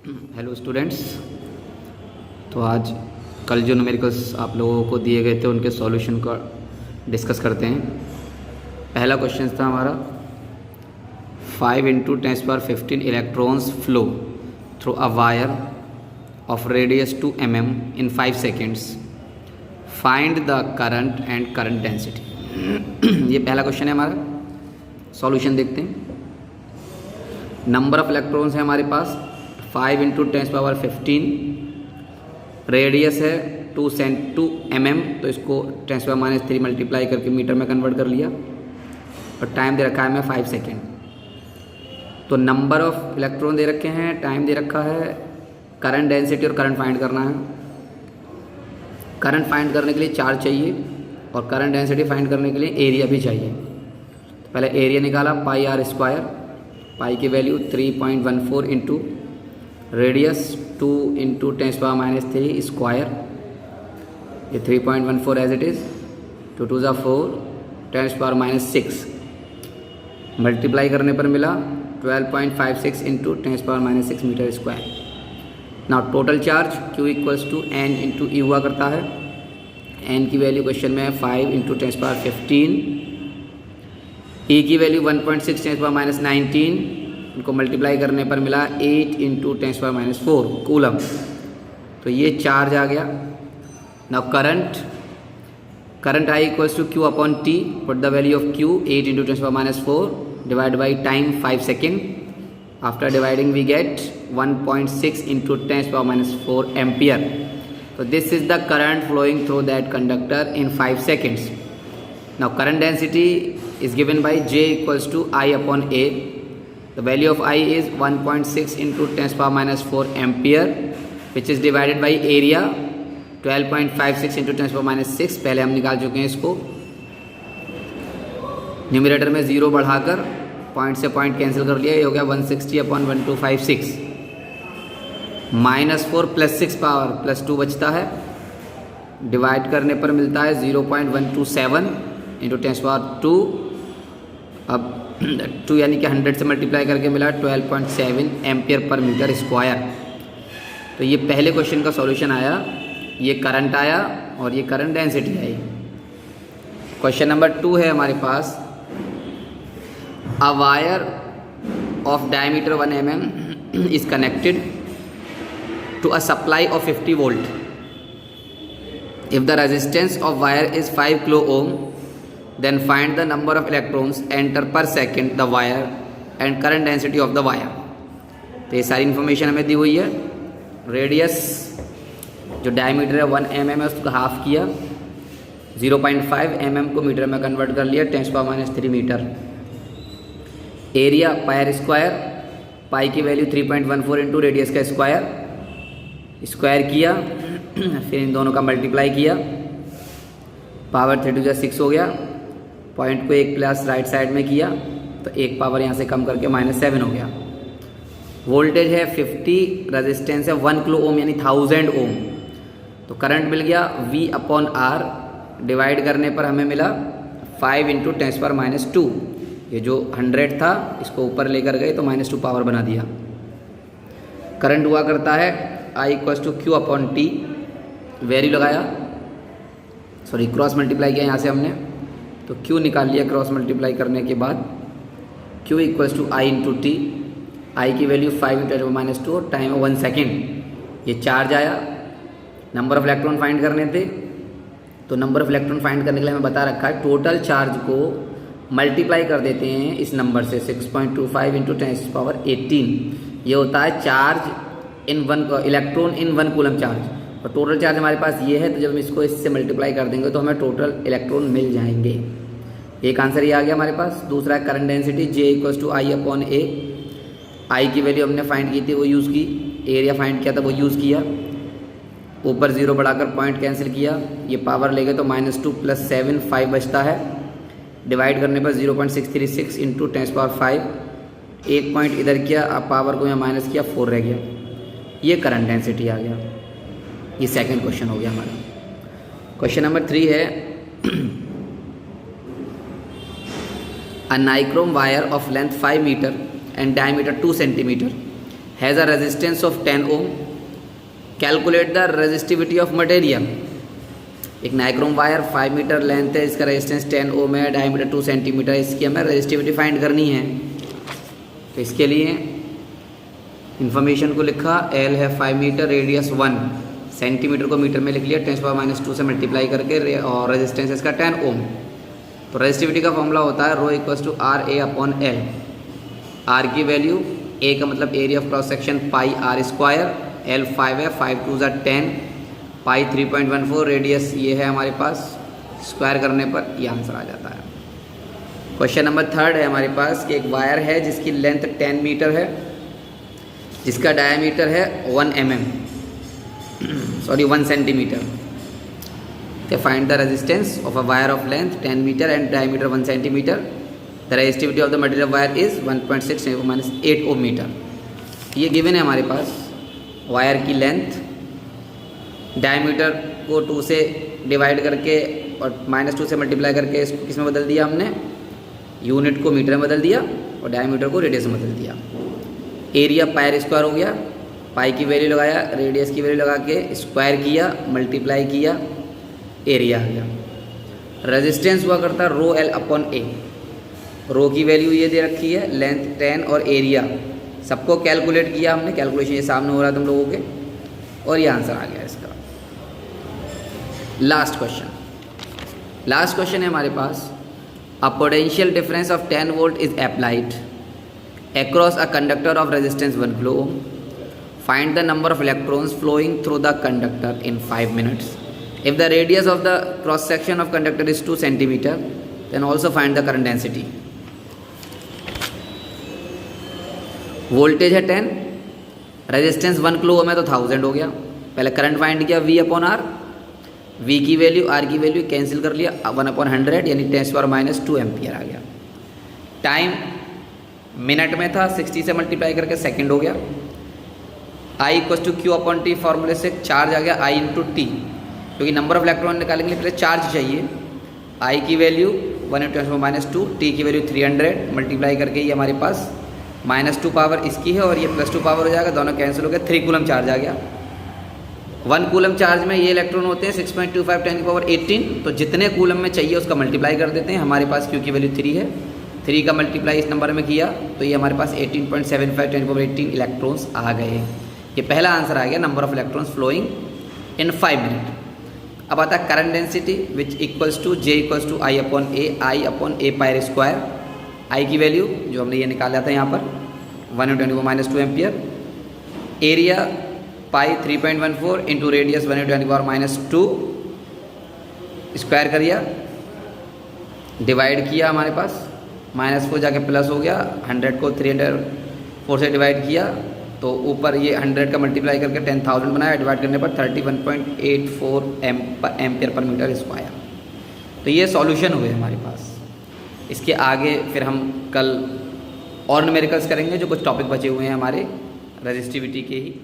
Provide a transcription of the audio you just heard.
Hello students. तो आज कल जो न्यूमेरिकल्स आप लोगों को दिए गए थे उनके सॉल्यूशन का डिस्कस करते हैं। पहला क्वेश्चन था हमारा 5 × 10⁻15 electrons flow through a wire of radius 2 mm in 5 seconds। Find the current and current density. ये पहला क्वेश्चन है हमारा। सॉल्यूशन देखते हैं। नंबर ऑफ इलेक्ट्रॉन्स है हमारे पास 5 × 10⁻15, रेडियस है 2 mm, तो इसको 10⁻³ मल्टीप्लाई करके मीटर में कन्वर्ट कर लिया और टाइम दे रखा है हमें 5 सेकेंड। तो नंबर ऑफ इलेक्ट्रॉन दे रखे हैं, टाइम दे रखा है, करंट डेंसिटी और करंट फाइंड करना है। करंट फाइंड करने के लिए चार्ज चाहिए और करंट डेंसिटी फाइंड करने के लिए एरिया भी चाहिए। तो पहले एरिया निकाला πr², पाई की वैल्यू 3.14 इंटू रेडियस 2 × 10⁻³ स्क्वायर, ये 3.14 एज इट इज़, 2 2 4 10⁻⁶, मल्टीप्लाई करने पर मिला 12.56 × 10⁻⁶ metre square. Now total charge Q = N × E हुआ करता है। N की वैल्यू क्वेश्चन में है 5 × 10⁻15, E की वैल्यू 1.6 10⁻19, उनको मल्टीप्लाई करने पर मिला 8 × 10⁻⁴ कूलम। तो ये चार्ज आ गया। Now current I = Q/T, put the value of Q 8 × 10⁻⁴, divide by time 5 second. After dividing we get 1.6 × 10⁻⁴ ampere. So this is the current flowing through that conductor in 5 seconds. Now current density is given by J = I/A. The value of I is 1.6 × 10⁻⁴ ampere, which is divided by area 12.56 × 10⁻⁶। पहले हम निकाल चुके हैं इसको। Numerator में 0 बढ़ाकर point से point cancel कर लिया, ये हो गया 160/1256। -4 + 6 पावर +2 बचता है, डिवाइड करने पर मिलता है 0.127 × 10⁻²। अब 2 यानी कि 100 से मल्टीप्लाई करके मिला 12.7 एम्पियर पर मीटर स्क्वायर। तो ये पहले क्वेश्चन का सॉल्यूशन आया, ये करंट आया और ये करंट डेंसिटी आई। क्वेश्चन नंबर 2 है हमारे पास, a wire of diameter 1 mm is connected to a supply of 50 volt. If the resistance of wire is 5 kilo ohm, then find the number of electrons enter per second the wire and current density of the wire. तो ये सारी information हमें दी हुई है। Radius जो diameter है 1 mm है, उसको हाफ किया, 0.5 mm को मीटर में कन्वर्ट कर लिया, 10⁻³ मीटर। एरिया πr², पाई की वैल्यू 3.14 इंटू रेडियस का स्क्वायर किया, फिर इन दोनों का मल्टीप्लाई किया, पावर 3 × 6 हो गया। पॉइंट को 1 प्लस राइट साइड में किया तो 1 पावर यहाँ से कम करके -7 हो गया। वोल्टेज है 50, रेजिस्टेंस है 1 किलो ओम यानी 1000 ओम। तो करंट मिल गया V/R, डिवाइड करने पर हमें मिला 5 × 10⁻²। ये जो 100 था इसको ऊपर लेकर गए तो -2 पावर बना दिया। करंट हुआ करता है I = Q/T, वैल्यू लगाया, सॉरी क्रॉस मल्टीप्लाई किया यहाँ से हमने, तो Q निकाल लिया क्रॉस मल्टीप्लाई करने के बाद। Q = I × T, I की वैल्यू 5 × 10⁻² और टाइम है 1 सेकेंड। ये चार्ज आया। नंबर ऑफ इलेक्ट्रॉन फाइंड करने थे, तो नंबर ऑफ इलेक्ट्रॉन फाइंड करने के लिए हमें बता रखा है टोटल चार्ज को मल्टीप्लाई कर देते हैं इस नंबर से, 6.25 × 10⁻18। ये होता है charge in 1 electron in 1 coulomb charge. और टोटल चार्ज हमारे पास ये है, तो जब हम इसको इससे मल्टीप्लाई कर देंगे तो हमें टोटल इलेक्ट्रॉन मिल जाएंगे। एक आंसर ये आ गया हमारे पास। दूसरा है करंट डेंसिटी, J = I/A। आई की वैल्यू हमने फाइंड की थी, वो यूज़ की। एरिया फाइंड किया था, वो यूज़ किया। ऊपर 0 बढ़ाकर पॉइंट कैंसिल किया, ये पावर ले गए तो -2 + 7 5 बचता है। डिवाइड करने पर 0.636 × 10⁻⁵। एक पॉइंट इधर किया, अब पावर को यहाँ माइनस किया, 4 रह गया। ये करंट डेंसिटी आ गया। ये सेकंड क्वेश्चन हो गया हमारा। क्वेश्चन नंबर 3 है, a nichrome wire of length 5 meter and diameter 2 centimeter has a resistance of 10 ohm, calculate the resistivity of material. एक नाइक्रोम वायर 5 मीटर लेंथ है, इसका रेजिस्टेंस 10 ओम है, डायमीटर 2 सेंटीमीटर, इसकी हमें रेजिस्टिविटी फाइंड करनी है। तो इसके लिए इन्फॉर्मेशन को लिखा, एल है 5 मीटर, रेडियस 1 सेंटीमीटर को मीटर में लिख लिया, 10⁻² से मल्टीप्लाई करके, और रेजिस्टेंस इसका 10 ओम। तो रेजिस्टिविटी का फॉर्मूला होता है ρ = RA/L। आर की वैल्यू, ए का मतलब area of cross section πr², L 5 है, 5 2 = 10, पाई 3.14, रेडियस ये है हमारे पास, स्क्वायर करने पर ये आंसर आ जाता है। क्वेश्चन नंबर 3 है हमारे पास कि एक वायर है जिसकी लेंथ 10 मीटर है, जिसका डायमीटर है 1 सेंटीमीटर। तो find the resistance of a wire of length 10 metre and diameter 1 centimetre. The resistivity of the material wire is 1.6 × 10⁻⁸ ohm metre. ये गिवन है हमारे पास। वायर की लेंथ, डायमीटर को 2 से डिवाइड करके और -2 से मल्टीप्लाई करके इसको किस में बदल दिया हमने, यूनिट को मीटर में बदल दिया और डायमीटर को रेडियस में बदल दिया। एरिया πr² हो गया, पाई की वैल्यू लगाया, रेडियस की वैल्यू लगा के स्क्वायर किया, मल्टीप्लाई किया, एरिया आ गया। रेजिस्टेंस हुआ करता ρL/A। रो की वैल्यू ये दे रखी है, लेंथ 10 और एरिया सबको कैलकुलेट किया हमने, कैलकुलेशन ये सामने हो रहा है तुम लोगों के, और ये आंसर आ गया इसका। लास्ट क्वेश्चन है हमारे पास, a potential difference of 10 volt is applied across a conductor of resistance 1 kilo ohm. Find the number of electrons flowing through the conductor in 5 minutes. If the radius of the cross section of conductor is 2 centimeter, then also find the current density. Voltage है 10, resistance 1 kilo ohm है तो 1000 हो गया। पहले current find किया V/R, V की value R की value cancel कर लिया, 1/100 यानी 10⁻² एम्पियर आ गया। टाइम मिनट में था, 60 से मल्टीप्लाई करके सेकंड हो गया। I = Q/T फॉर्मूले से चार्ज आ गया I × T, क्योंकि नंबर ऑफ इलेक्ट्रॉन निकालने के लिए पहले चार्ज चाहिए। I की वैल्यू 1 × 10⁻², T की वैल्यू 300, मल्टीप्लाई करके ये हमारे पास -2 पावर इसकी है और ये +2 पावर हो जाएगा, दोनों कैंसिल हो गया, 3 कूलम चार्ज आ गया। 1 कूलम चार्ज में ये इलेक्ट्रॉन होते हैं 6.25 × 10⁻18, तो जितने कूलम में चाहिए उसका मल्टीप्लाई कर देते हैं। हमारे पास Q की वैल्यू 3 है, 3 का मल्टीप्लाई इस नंबर में किया तो ये हमारे पास 18.75 × 10⁻18 इलेक्ट्रॉन्स आ गए। ये पहला आंसर आ गया, number of electrons flowing in 5 minute. अब आता है current density which equals to J = I/A πr²। I की वैल्यू जो हमने ये निकाला था यहाँ पर 1 × 10⁻² ampere, area pi 3.14 into radius 1 × 10⁻², square करिया, डिवाइड किया, हमारे पास -4 जाके प्लस हो गया, 100 को 304 से डिवाइड किया तो ऊपर ये 100 का मल्टीप्लाई करके 10,000 बनाया, डिवाइड करने पर 31.84 एम्पियर पर मीटर स्क्वायर। तो ये सॉल्यूशन हुए हमारे पास। इसके आगे फिर हम कल और न्यूमेरिकल्स करेंगे, जो कुछ टॉपिक बचे हुए हैं हमारे रेजिस्टिविटी के ही।